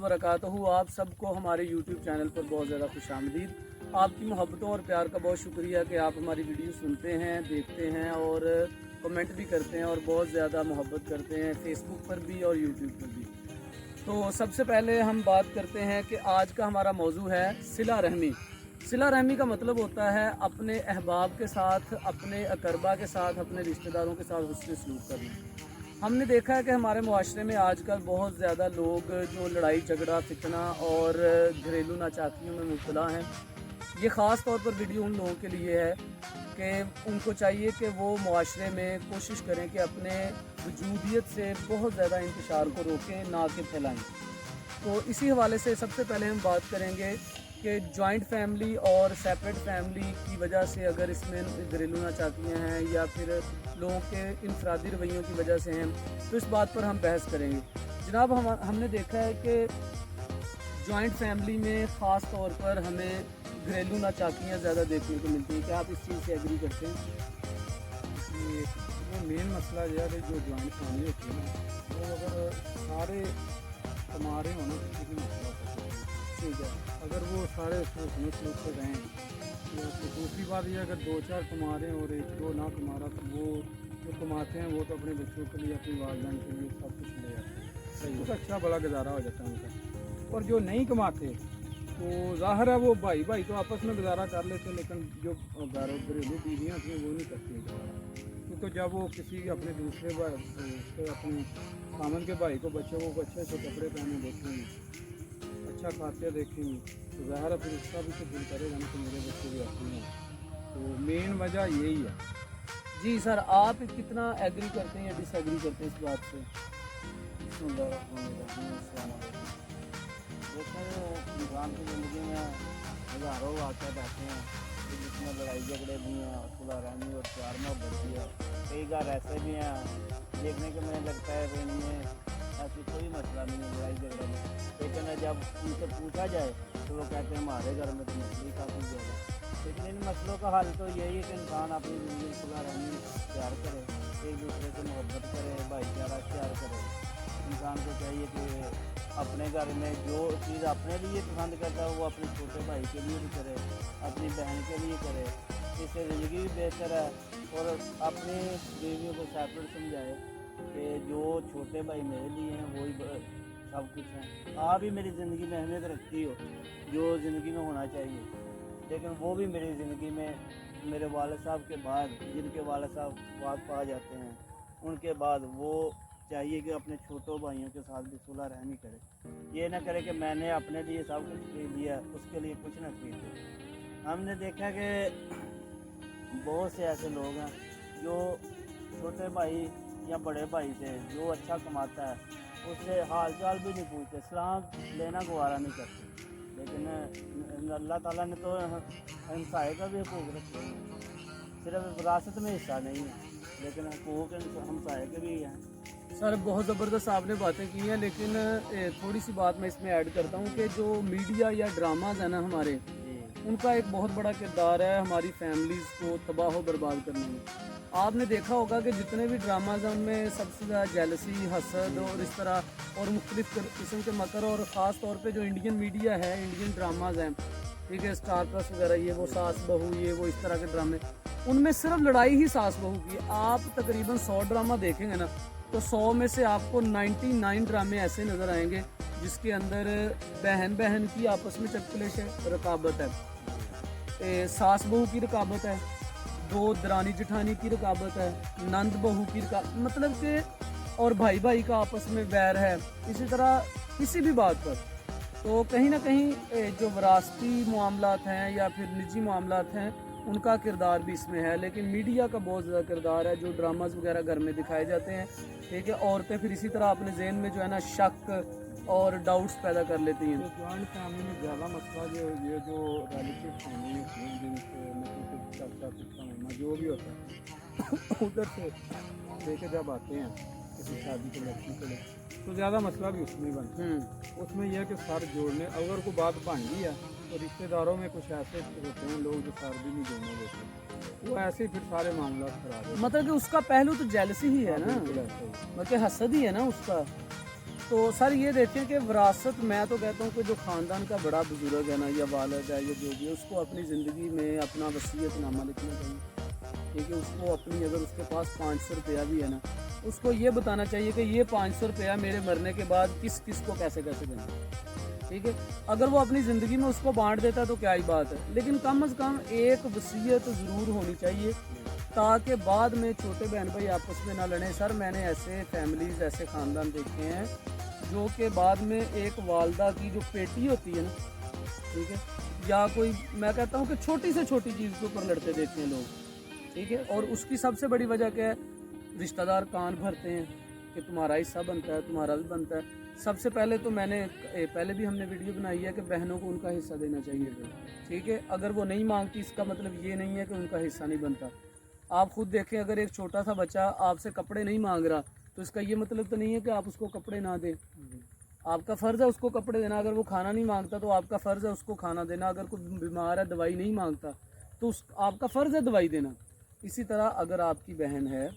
वबरकातुहू। आप सबको हमारे YouTube चैनल पर बहुत ज़्यादा खुशामदीद। आपकी मोहब्बतों और प्यार का बहुत शुक्रिया कि आप हमारी वीडियो सुनते हैं, देखते हैं और कमेंट भी करते हैं और बहुत ज़्यादा मोहब्बत करते हैं फेसबुक पर भी और YouTube पर भी। तो सबसे पहले हम बात करते हैं कि आज का हमारा मौजू है सिला रहमी। सिला रहमी का मतलब होता है अपने अहबाब के साथ, अपने अकरबा के साथ, अपने रिश्तेदारों के साथ हुस्न सलूक करना। हमने देखा है कि हमारे मुआशरे में आजकल बहुत ज़्यादा लोग जो लड़ाई झगड़ा फितना और घरेलू नाचाकियों में मुब्तला हैं। ये ख़ास तौर पर वीडियो उन लोगों के लिए है कि उनको चाहिए कि वो मुआशरे में कोशिश करें कि अपने वजूदियत से बहुत ज़्यादा इंतशार को रोकें, ना कि फैलाएँ। तो इसी हवाले से सबसे पहले हम बात करेंगे कि जॉइंट फैमिली और सेपरेट फैमिली की वजह से अगर इसमें घरेलू नाचाकियाँ हैं या फिर लोगों के इनफरादी रवैयों की वजह से हैं, तो इस बात पर हम बहस करेंगे। जनाब, हमने देखा है कि जॉइंट फैमिली में ख़ास तौर पर हमें घरेलू नाचाकियाँ ज़्यादा देखने को मिलती हैं। क्या आप इस चीज़ से एग्री करते हैं? ये मेन मसला यह है जो जॉइंट फैमिली होती है ना, वो अगर सारे कमा रहे हो ना तो किसी मसला होता है। ठीक है। अगर वो सारे उसमें सलूक से रहें, या तो दूसरी बात ये अगर 2-4 कमा रहे हैं और 1-2 ना कमा रहा, तो वो जो कमाते हैं वो तो अपने बच्चों के लिए, अपनी वालदैन के लिए सब कुछ ले आते हैं। सही कुछ है। अच्छा बड़ा गुजारा हो जाता है उनका। और जो नहीं कमाते तो ज़ाहिर है वो भाई भाई तो आपस में गुजारा कर लेते हैं, लेकिन जो घरेलू बीवियाँ होती हैं वो नहीं करती हैं गुजारा। क्योंकि जब वो किसी अपने दूसरे भाई अपने सामन के भाई को, बच्चों को अच्छे से कपड़े पहने देखेंगे, अच्छा खाते देखेंगे, तो ज़ाहिर है फिर उसका भी तो दिल करेगा ना कि मेरे बच्चे भी अच्छे हैं। तो मेन वजह यही है। जी सर, आप कितना एग्री करते हैं या डिसएग्री करते हैं इस बात से? देखिए, इंसान की ज़िंदगी में हज़ारों वाक़यात आते हैं कि जिसमें लड़ाई झगड़े भी हैं, सुलह रहमी और प्यार मोहब्बत भी है। कई बार ऐसे भी हैं देखने को मुझे लगता है कि इनमें ऐसी कोई मसला नहीं है लड़ाई झगड़े में, लेकिन जब उनसे पूछा जाए तो वो कहते हैं हमारे घर में तो मसले ही काफ़ी ज़्यादा। लेकिन इन मसलों का हल तो यही है कि इंसान अपनी ज़िंदगी सुलह रहमी प्यार करे, एक दूसरे से मोहब्बत करे, भाईचारा प्यार करे। इंसान को चाहिए कि अपने घर में जो चीज़ अपने लिए पसंद करता है वो अपने छोटे भाई के लिए भी करे, अपनी बहन के लिए करे। इससे ज़िंदगी भी बेहतर है। और अपनी बीवियों को सेपरेट समझाए कि जो छोटे भाई मेरे लिए हैं वही सब कुछ हैं। आप भी मेरी ज़िंदगी में अहमियत रखती हो जो ज़िंदगी में होना चाहिए, लेकिन वो भी मेरी ज़िंदगी में मेरे वालिद साहब के बाद, जिनके वालिद साहब वक्त पा जाते हैं, उनके बाद वो चाहिए कि अपने छोटों भाइयों के साथ भी सुलह रहमी करे। ये ना करे कि मैंने अपने लिए सब कुछ खरीद लिया, उसके लिए कुछ ना खरीदे। हमने देखा कि बहुत से ऐसे लोग हैं जो छोटे भाई या बड़े भाई से जो अच्छा कमाता है उससे हाल चाल भी नहीं पूछते, सलाम लेना गवारा नहीं करते। लेकिन अल्लाह ताला ने तो हमसाए का भी हकूक़ रखे हैं। सिर्फ विरासत में हिस्सा नहीं है, लेकिन हकूक़ हमसाए के भी हैं। सर, बहुत ज़बरदस्त आपने बातें की हैं, लेकिन थोड़ी सी बात मैं इसमें ऐड करता हूँ कि जो मीडिया या ड्रामाज है ना हमारे, उनका एक बहुत बड़ा किरदार है हमारी फैमिलीज़ को तबाह व बर्बाद करने में। आपने देखा होगा कि जितने भी ड्रामाज हैं उनमें सबसे ज़्यादा जेलसी, हसद और इस तरह और मुख्तलिफ़ किस्म के मकर, और ख़ास तौर पे जो इंडियन मीडिया है, इंडियन ड्रामाज हैं, ठीक है, स्टार प्लस वगैरह, ये वो सास बहू, ये वो इस तरह के ड्रामे, उनमें सिर्फ लड़ाई ही सास बहू की। आप तकरीबन 100 ड्रामा देखेंगे ना, तो 100 में से आपको 99 ड्रामे ऐसे नज़र आएंगे जिसके अंदर बहन बहन की आपस में चपकलेश है, रकाबत है, सास बहू की रकाबत है, दो दरानी जेठानी की रकाबत है, नंद बहू की मतलब कि, और भाई भाई का आपस में वैर है। इसी तरह किसी भी बात पर तो कहीं ना कहीं जो विरासती मामलात हैं या फिर निजी मामलात हैं उनका किरदार भी इसमें है। लेकिन मीडिया का बहुत ज़्यादा किरदार है, जो ड्रामाज वगैरह घर में दिखाए जाते हैं, ठीक है। औरतें फिर इसी तरह अपने जहन में जो है ना शक और डाउट्स पैदा कर लेती हैं। तो जॉइंट फैमिली में ज़्यादा मसला ये जो रिलेटिव फैमिली होती है, जिनसे मतलब चाचा पिता मामा जो भी होता है उधर से लेके जब आते हैं किसी शादी के लड़की के लिए, तो ज़्यादा मसला भी उसमें ही बनता है। उसमें यह है कि सर जोड़ने, अगर कोई बात बन गई है तो रिश्तेदारों में कुछ ऐसे होते हैं लोग जो सर भी नहीं जोड़ने देते, वो ऐसे ही फिर सारे मामला खराब होते हैं। मतलब कि उसका पहलू तो जेलसी ही है ना, बिल्कुल ऐसा ही। मतलब हसद ही है ना उसका। तो सर ये देखें कि विरासत, मैं तो कहता हूँ कि जो ख़ानदान का बड़ा बुजुर्ग है ना, या वालिद है या जो भी है, उसको अपनी ज़िंदगी में अपना वसीयतनामा लिखना चाहिए। ठीक है, उसको अपनी, अगर उसके पास 500 रुपया भी है ना, उसको ये बताना चाहिए कि ये 500 रुपया मेरे मरने के बाद किस किस को कैसे कैसे देना है। ठीक है, अगर वो अपनी ज़िंदगी में उसको बांट देता है तो क्या ही बात है, लेकिन कम अज़ कम एक वसीयत ज़रूर होनी चाहिए, ताकि बाद में छोटे बहन भाई आपस में ना लड़ें। सर मैंने ऐसे फैमिलीज़, ऐसे ख़ानदान देखे हैं जो कि बाद में एक वालदा की जो पेटी होती है ना, ठीक है, या कोई, मैं कहता हूँ कि छोटी से छोटी चीज़ के ऊपर लड़ते देखे हैं लोग। ठीक है, और उसकी सबसे बड़ी वजह क्या है, रिश्तेदार कान भरते हैं कि तुम्हारा हिस्सा बनता है, तुम्हारा भी बनता है। सबसे पहले तो पहले भी हमने वीडियो बनाई है कि बहनों को उनका हिस्सा देना चाहिए। ठीक है, अगर वो नहीं मांगती, इसका मतलब ये नहीं है कि उनका हिस्सा नहीं बनता। आप खुद देखें, अगर एक छोटा सा बच्चा आपसे कपड़े नहीं मांग रहा, तो इसका ये मतलब तो नहीं है कि आप उसको कपड़े ना दें। आपका फ़र्ज़ है उसको कपड़े देना। अगर वो खाना नहीं मांगता तो आपका फ़र्ज़ है उसको खाना देना। अगर कोई बीमार है, दवाई नहीं मांगता, तो आपका फ़र्ज़ है दवाई देना। इसी तरह अगर आपकी बहन है,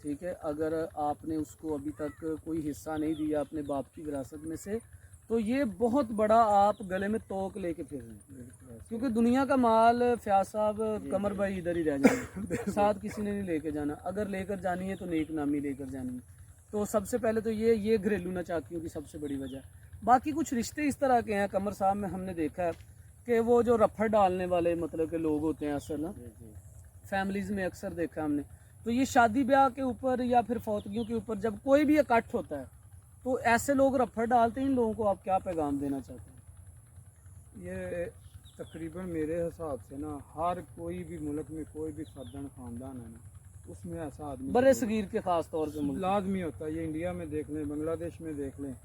ठीक है, अगर आपने उसको अभी तक कोई हिस्सा नहीं दिया अपने बाप की विरासत में से, तो ये बहुत बड़ा आप गले में तोक लेके फिर रहे हैं, क्योंकि दुनिया का माल फयाज साहब कमर भाई इधर ही रह जाएंगे, साथ किसी ने नहीं लेके जाना। अगर लेकर जानी है तो नेक नामी लेकर जानी है। तो सबसे पहले तो ये घरेलू नाचाकियों की सबसे बड़ी वजह। बाकी कुछ रिश्ते इस तरह के हैं कमर साहब में, हमने देखा है कि वो जो रफड़ डालने वाले मतलब के लोग होते हैं अक्सर ना, फैमिलीज़ में अक्सर देखा हमने। तो ये शादी ब्याह के ऊपर या फिर फौतगियों के ऊपर जब कोई भी इकट्ठ होता है, तो ऐसे लोग रफड़ डालते हैं। इन लोगों को आप क्या पैगाम देना चाहते हैं? ये तकरीबन मेरे हिसाब से ना, हर कोई भी मुल्क में कोई भी ख़ानदान है ना, उसमें ऐसा आदमी बड़े सगीर के ख़ास तौर पे लाजमी होता है। ये इंडिया में देख लें, बांग्लादेश में देख लें,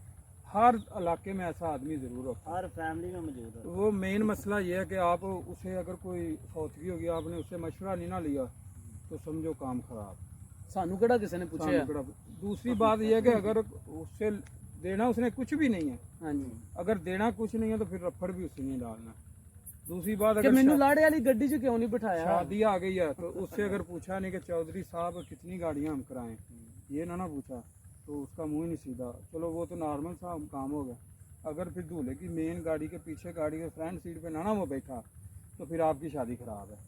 हर इलाके में ऐसा आदमी ज़रूर होता है, हर फैमिली में मौजूद है। वो मेन मसला ये है कि आप उसे, अगर कोई फौतगी होगी, आपने उससे मशवरा नहीं ना लिया, तो समझो काम ख़राब। सानू कड़ा किसी ने पूछा। दूसरी बात यह है कि अगर उससे देना उसने कुछ भी नहीं है, हाँ जी, अगर देना कुछ नहीं है तो फिर रफड़ भी उसे नहीं डालना। दूसरी बात, कि अगर मैनू लाड़े वाली गड्डी च क्यों नहीं बिठाया? शादी आ गई है तो उससे अगर पूछा नहीं कि चौधरी साहब कितनी गाड़ियां हम कराएं, ये ना पूछा, तो उसका मुंह ही नहीं सीधा। चलो वो तो नॉर्मल सा काम हो गया। अगर फिर दूल्हे की मेन गाड़ी के पीछे, गाड़ी के फ्रंट सीट पे ना वो बैठा, तो फिर आपकी शादी खराब है।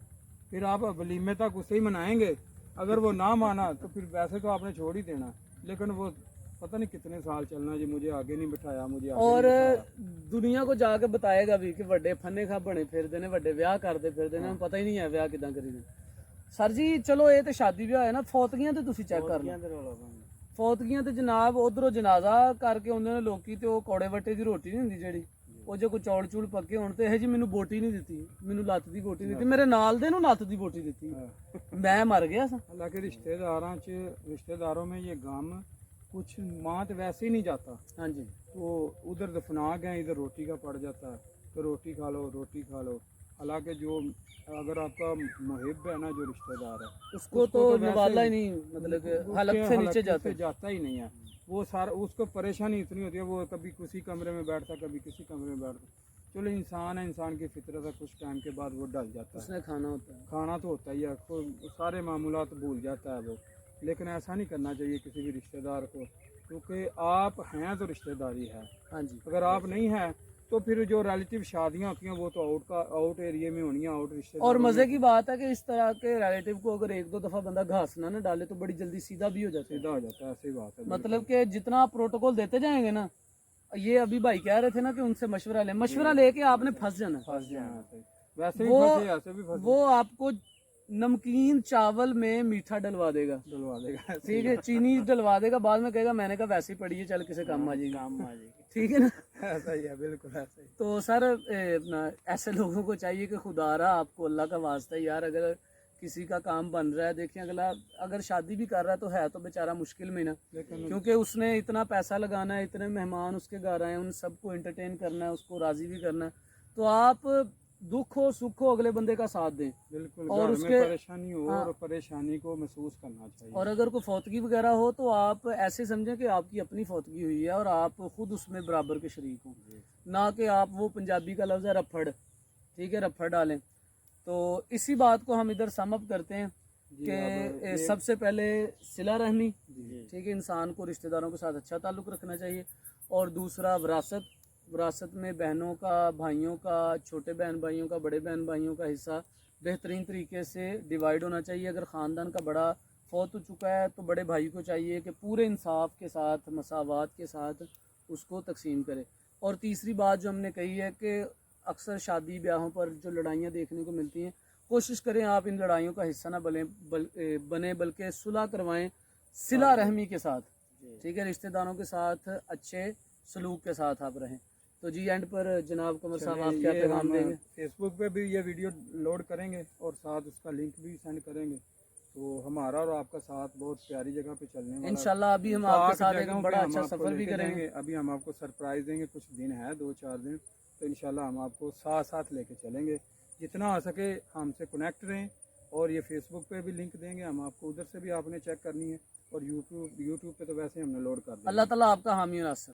फिर आप वलीमे तक उसे ही मनाएंगे, अगर वो ना माना तो फिर वैसे तो आपने छोड़ ही देना, लेकिन वो पता नहीं कितने साल चलना जी, मुझे आगे नहीं बिठाया, मुझे आगे और नहीं बिठाया। दुनिया को जाके बताएगा भी कि ਵੱਡੇ फन्ने खा बने फिरदे ने, ਵੱਡੇ ਵਿਆਹ ਕਰਦੇ ਫਿਰਦੇ ਨੇ, ਪਤਾ ਹੀ ਨਹੀਂ ਹੈ ਵਿਆਹ ਕਿਦਾਂ ਕਰੀਦੇ। ਸਰ ਜੀ ਚਲੋ ਇਹ ਤੇ ਸ਼ਾਦੀ ਵਿਆਹ ਹੈ ਨਾ, ਫੌਤਗੀਆਂ ਤੇ ਤੁਸੀਂ ਚੈੱਕ ਕਰ ਲਓ। ਫੌਤਗੀਆਂ ਤੇ ਜਨਾਬ ਉਧਰੋਂ ਜਨਾਜ਼ਾ ਕਰਕੇ ਆਉਂਦੇ ਨੇ ਲੋਕੀ, ਤੇ ਉਹ ਕੌੜੇ ਵੱਟੇ ਦੀ ਰੋਟੀ ਨਹੀਂ ਹੁੰਦੀ ਜਿਹੜੀ, ਉਹ ਜੇ ਕੋਈ ਚੌਲ ਚੂਲ ਪੱਕੇ ਹੋਣ ਤੇ ਇਹ ਜੀ ਮੈਨੂੰ ਬੋਟੀ ਨਹੀਂ ਦਿੱਤੀ, ਮੈਨੂੰ ਲੱਤ ਦੀ ਬੋਟੀ ਦਿੱਤੀ, ਮੇਰੇ ਨਾਲ ਦੇ ਨੂੰ ਲੱਤ ਦੀ ਬੋਟੀ ਦਿੱਤੀ, ਮੈਂ ਮਰ ਗਿਆ ਸਾਂ। हालांकि रिश्तेदारों में ये गम कुछ माँ तो वैसे ही नहीं जाता। हाँ जी, तो उधर दफना गए, इधर रोटी का पड़ जाता है, तो रोटी खा लो, रोटी खा लो। हालांकि जो अगर आपका मुहिब है ना, जो रिश्तेदार है, उसको तो निवाला ही नहीं, मतलब कि हलक से नीचे जाता ही नहीं है। वो सारा उसको परेशानी इतनी होती है, वो कभी किसी कमरे में बैठता, कभी किसी कमरे में बैठता। चलो इंसान है, इंसान की फितरत है, कुछ टाइम के बाद वो डल जाता है। उसने खाना होता है, खाना तो होता ही है, सारे मामूलात भूल जाता है वो। लेकिन ऐसा नहीं करना चाहिए किसी भी रिश्तेदार को, क्योंकि आप हैं तो रिश्तेदारी है। हाँ जी, अगर आप नहीं हैं तो फिर जो रिलेटिव शादियां होती हैं वो तो आउट एरिया में होनी है, आउट रिश्तेदार। और मजे की बात है कि इस तरह के रिलेटिव को अगर एक दो दफा बंदा घास ना डाले तो बड़ी जल्दी सीधा भी हो जाता है। सीधा हो जाता है, ऐसी बात है। मतलब कि जितना आप प्रोटोकॉल देते जाएंगे ना, ये अभी भाई कह रहे थे ना कि उनसे मशवरा लेके आपने फंस जाना। फंस जाना है, वैसे भी वो फंसे, ऐसे भी फंसे। वो आपको नमकीन चावल में मीठा डलवा देगा, ठीक है, चीनी डलवा देगा, बाद में कहेगा मैंने कहा वैसे ही पड़ी है, चल किसे काम आ जाएगी, ठीक है ना। ऐसा ही है, बिल्कुल ऐसा ही। तो सर ऐसे लोगों को चाहिए कि खुदारा आपको अल्लाह का वास्ता है यार, अगर किसी का काम बन रहा है, देखिए अगला अगर शादी भी कर रहा है तो बेचारा मुश्किल में ना, क्योंकि उसने इतना पैसा लगाना है, इतने मेहमान उसके घर आए हैं, उन सबको एंटरटेन करना है, उसको राज़ी भी करना है। तो आप दुख हो सुख हो अगले बंदे का साथ दें, बिल्कुल। और घर उसके में परेशानी हो, और परेशानी को महसूस करना चाहिए। और अगर कोई फौतगी वगैरह हो तो आप ऐसे समझें कि आपकी अपनी फौतगी हुई है और आप खुद उसमें बराबर के शरीक हों, ना कि आप वो पंजाबी का लफ्ज़ है रफड़, ठीक है, रफड़ डालें। तो इसी बात को हम इधर सम अप करते हैं कि सबसे पहले सिला रहमी, ठीक है, इंसान को रिश्तेदारों के साथ अच्छा ताल्लुक़ रखना चाहिए। اور دوسرا وراثت میں بہنوں کا، بھائیوں کا، چھوٹے بہن بھائیوں کا، بڑے بہن بھائیوں کا حصہ بہترین طریقے سے ڈیوائیڈ ہونا چاہیے. اگر خاندان کا بڑا فوت ہو چکا ہے تو بڑے بھائی کو چاہیے کہ پورے انصاف کے ساتھ، مساوات کے ساتھ اس کو تقسیم کرے. اور تیسری بات جو ہم نے کہی ہے کہ اکثر شادی بیاہوں پر جو لڑائیاں دیکھنے کو ملتی ہیں، کوشش کریں آپ ان لڑائیوں کا حصہ نہ بنیں بلکہ صلح کروائیں صلہ رحمی کے ساتھ. ٹھیک ہے، رشتہ داروں کے ساتھ اچھے سلوک کے ساتھ آپ رہیں. تو جی اینڈ پر جناب قمر صاحب آپ کیا پیغام دیں گے؟ فیس بک پہ بھی یہ ویڈیو لوڈ کریں گے اور ساتھ اس کا لنک بھی سینڈ کریں گے. تو ہمارا اور آپ کا ساتھ بہت پیاری جگہ پہ چلنے والا ہے. انشاءاللہ ابھی ہم آپ کے ساتھ ایک جگہوں پہ بڑا ہم اچھا آپ کو سفر لے بھی کے کریں جائیں گے. ابھی ہم آپ کو سرپرائز دیں گے. کچھ دن ہے، 2-4 دن، تو انشاءاللہ ہم آپ کو ساتھ لے کے چلیں گے. جتنا ہو سکے ہم سے کنیکٹ رہیں. اور یہ فیس بک پہ بھی لنک دیں گے ہم آپ کو، ادھر سے بھی آپ نے چیک کرنی ہے. اور یوٹیوب پہ تو ویسے ہم نے لوڈ کر دیا. اللہ تعالیٰ آپ کا حامی و ناصر.